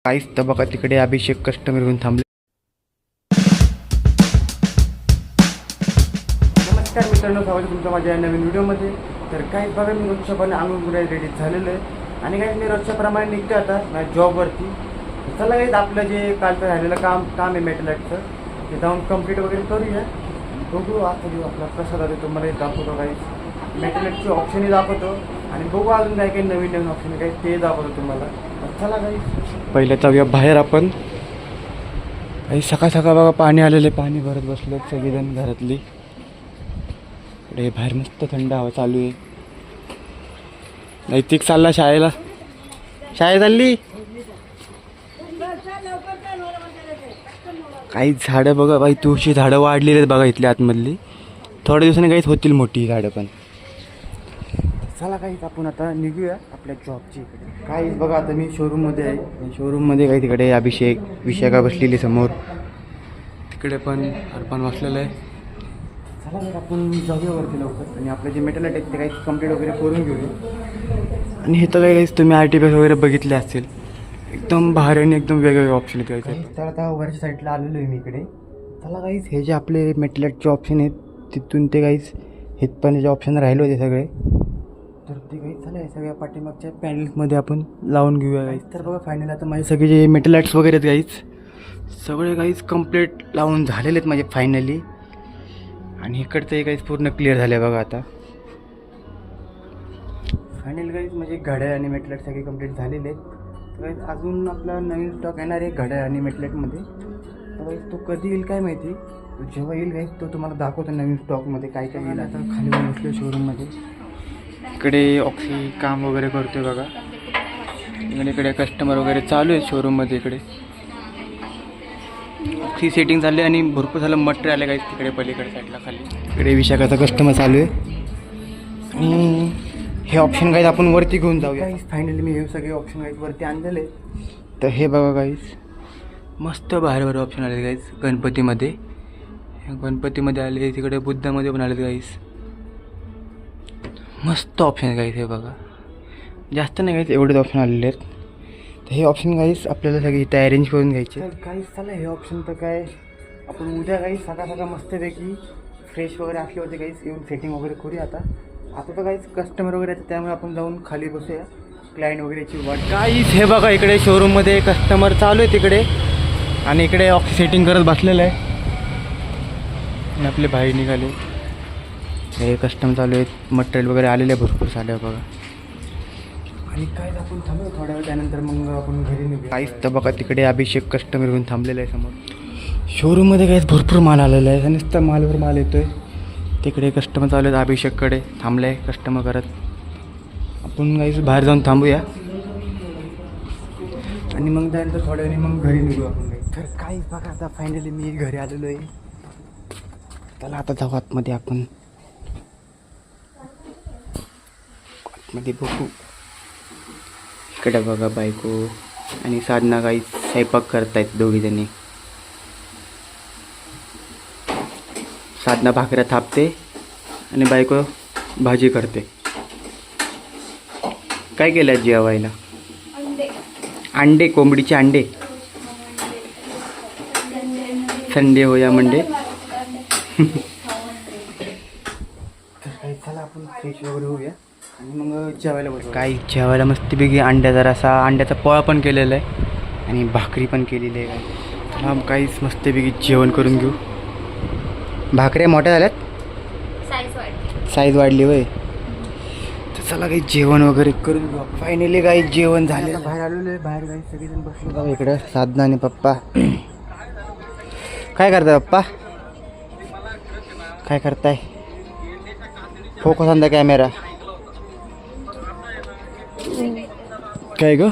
काहीच तर बघा तिकडे अभिषेक कस्टमर घेऊन थांबले. नमस्कार मित्रांनो, स्वागत तुमचं माझ्या नवीन व्हिडिओमध्ये. तर काहीच बघा मी रोजच्याप्रमाणे आणून रेडी झालेलं आहे आणि काही मी रोजच्याप्रमाणे निघतो आता माझ्या जॉबवरती. चला काहीच आपलं जे कालचं झालेलं काम आहे मेटलॅटचं ते जाऊन कंप्लीट वगैरे करूया. बघू आता जो आपला प्रसाद आहे तुम्हाला दाखवतो. काही मेटलॅटचे ऑप्शनही दाखवतो आणि बघू अजून काही काही नवीन ऑप्शन काही ते दाखवतो तुम्हाला. चला काही पहिले जाऊया बाहेर आपण. काही सकाळ सकाळ बघा पाणी आलेले, पाणी भरत बसलो सगळेजण घरातली. इकडे बाहेर मस्त थंड हवा चालू आहे. नैतिक चालला शाळेला, शाळेत चालली. काही झाडं बघा बाई, तुळशी झाडं वाढलेली आहेत बघा इथल्या आतमधली. थोड्या दिवसांनी काहीच होतील मोठी झाडं पण. चला काहीच आपण आता निघूया आपल्या जॉबची इकडे. काहीच बघा आता मी शोरूममध्ये आहे. शोरूममध्ये काही तिकडे अभिषेक विशाखा बसलेली समोर, तिकडे पण अर्पण बसलेलं आहे. चला तर आपण जाऊया वरती लवकर आणि आपलं जे मेटल आहे ते काही कंप्लीट वगैरे करून घेऊया. आणि हे तर काहीच तुम्ही RTPS वगैरे बघितले असतील, एकदम भारी आणि एकदम वेगवेगळे ऑप्शन आहेत काही. तर आता वरच्या साईडला आलेलो आहे मी इकडे. चला काहीच हे जे आपले मेटलॅटचे ऑप्शन आहेत तिथून ते काहीच हे पण जे ऑप्शन राहिले होते सगळे, तर ते काही झालं आहे सगळ्या पाठीमागच्या पॅनल्समध्ये आपण लावून घेऊया काहीच. तर बघा फायनल आता माझे सगळे जे मेटलॅट्स वगैरे आहेत काहीच सगळे काहीच कंप्लीट लावून झालेले आहेत माझे फायनली. आणि इकडचं हे काहीच पूर्ण क्लिअर झालं आहे बघा आता फायनल काहीच. म्हणजे घड्याळ आणि मेटलॅट सगळे कंप्लीट झालेले आहेत. तर काहीच अजून आपला नवीन स्टॉक येणार आहे घड्याळ आणि मेटलॅटमध्ये. तर काहीच तो कधी येईल काय माहिती, तो जेव्हा येईल काहीच तो तुम्हाला दाखवतो नवीन स्टॉकमध्ये काय काय येईल. आता खाली बसलो शोरूममध्ये. इकडे ऑक्सी काम वगैरे करतोय बघा. इकडे कस्टमर वगैरे चालू आहे शोरूममध्ये. इकडे ऑक्सी सेटिंग झाली आणि भरपूर झालं मटेरियल आलं काही तिकडे पलीकडे साईडला खाली. इकडे विशाखाचा कस्टमर चालू आहे आणि हे ऑप्शन काहीच आपण वरती घेऊन जाऊया. काहीच फायनली मी हे सगळे ऑप्शन काहीच वरती आणलेले. तर हे बघा काहीच मस्त बाहेर ऑप्शन आले काहीच. गणपतीमध्ये आले, तिकडे बुद्धामध्ये पण आले काहीच. मस्त ऑप्शन आहे काहीच. हे बघा जास्त नाही काहीच एवढेच ऑप्शन आलेले आहेत. तर हे ऑप्शन काहीच आपल्याला सगळे इथं अरेंज करून घ्यायचे. तर काहीच चला हे ऑप्शन तर काय आपण उद्या काही सकाळ मस्तपैकी फ्रेश वगैरे असले होते काहीच येऊन सेटिंग वगैरे करूया. आता तर काहीच कस्टमर वगैरे येतात त्यामुळे आपण जाऊन खाली बसूया क्लायंट वगैरेची वाट. काहीच हे बघा इकडे शोरूममध्ये कस्टमर चालू आहे तिकडे आणि इकडे ऑक्सी सेटिंग करत बसलेलं आहे. आणि आपले भाई निघाले, हे कस्टमर चालू आहेत. मटेरियल वगैरे आलेले आहे भरपूर साड्या बघा. आणि काय आपण थांबू थोड्या वेळ, त्यानंतर मग आपण घरी निघू. काहीच तर बघा तिकडे अभिषेक कस्टमर घेऊन थांबलेलं आहे समोर. शोरूममध्ये काहीच भरपूर माल आलेला आहे. नुसतं मालवर माल येतो आहे. तिकडे कस्टमर चालू आहेत, अभिषेककडे थांबलं आहे कस्टमर करत. आपण काहीच बाहेर जाऊन थांबूया आणि मग त्यानंतर थोड्या वेळी मग घरी निघू आपण. तर काहीच बघा आता फायनली मी घरी आलेलो आहे. चला आता जाऊ आतमध्ये आपण. आतमध्ये बघू. इकडे बघा बायको आणि साधना काही स्वयंपाक करतायत दोघीजणी. साधना भाकऱ्या थापते आणि बायको भाजी करते. काय केलं जेवायला? अंडे, कोंबडीचे अंडे. संडे हो या मंडे. तर काही चला आपण फ्रेश वगैरे होऊया आणि मग जेवायला बसू. काही जेवायला मस्तपैकी अंड्याचा पोळा पण केलेला आहे आणि भाकरी पण केलेली आहे. चला काहीच मस्तपैकी जेवण करून घेऊ. भाकऱ्या मोठ्या झाल्यात, साईज वाढली होय. तर चला काही जेवण वगैरे करून घेऊ. फायनली काही जेवण झाले. बाहेर आलेलो आहे. बाहेर काही सगळेजण बसलो बघा इकडं. साधना आणि पप्पा काय करताय? पप्पा काय करताय? Focus on the camera. काय ग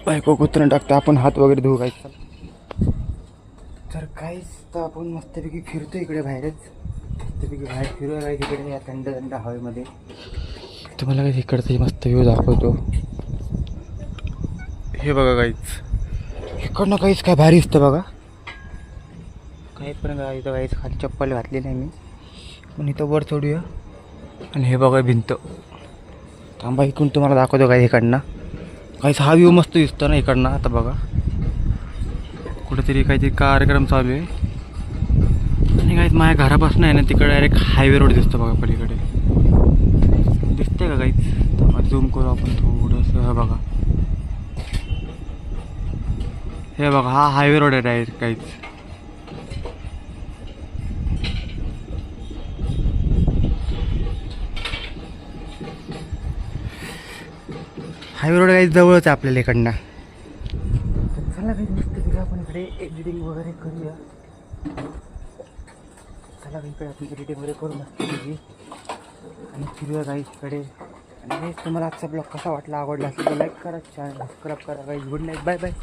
बायको कुत्रण टाकतं. आपण हात वगैरे धुवू काय. तर काहीच तर आपण मस्तपैकी फिरतो इकडे बाहेरच. मस्तपैकी बाहेर फिरूया काही तिकडे या थंड हवेमध्ये. तुम्हाला काही इकडचं मस्त व्ह्यू दाखवतो. हे बघा काहीच इकडनं काहीच काय भारी दिसतं बघा. काही पण इथं काहीच खाली चप्पल घातली नाही मी, पण इथं वर चढूया. आणि हे बघा भिंत. थांबा इकडून तुम्हाला दाखवतो काही इकडनं. काहीच हा व्ह्यू मस्त दिसतो ना इकडनं. आता बघा कुठेतरी काहीतरी कार्यक्रम चालू आहे आणि काहीच माझ्या घरापासून आहे ना तिकडे डायरेक्ट हायवे रोड दिसतो बघा पलीकडे. दिसतंय का काहीच? झूम करू आपण थोडंसं. हे बघा, हे बघा हा हायवे रोड आहे डायरेक्ट. काहीच हायवे रोड काही जवळच आहे आपल्याला इकडनं. चला काही मस्त तिकडे आपण इकडे एडिटिंग वगैरे करूया. चला काही इकडे आपण एडिटिंग वगैरे करू मस्त तुझी आणि फिरूया काही इकडे. आणि तुम्हाला आजचा ब्लॉग कसा वाटला, आवडला असेल तर लाईक करा, चॅनल सबस्क्राईब करा. काही गुड नाईट, बाय बाय.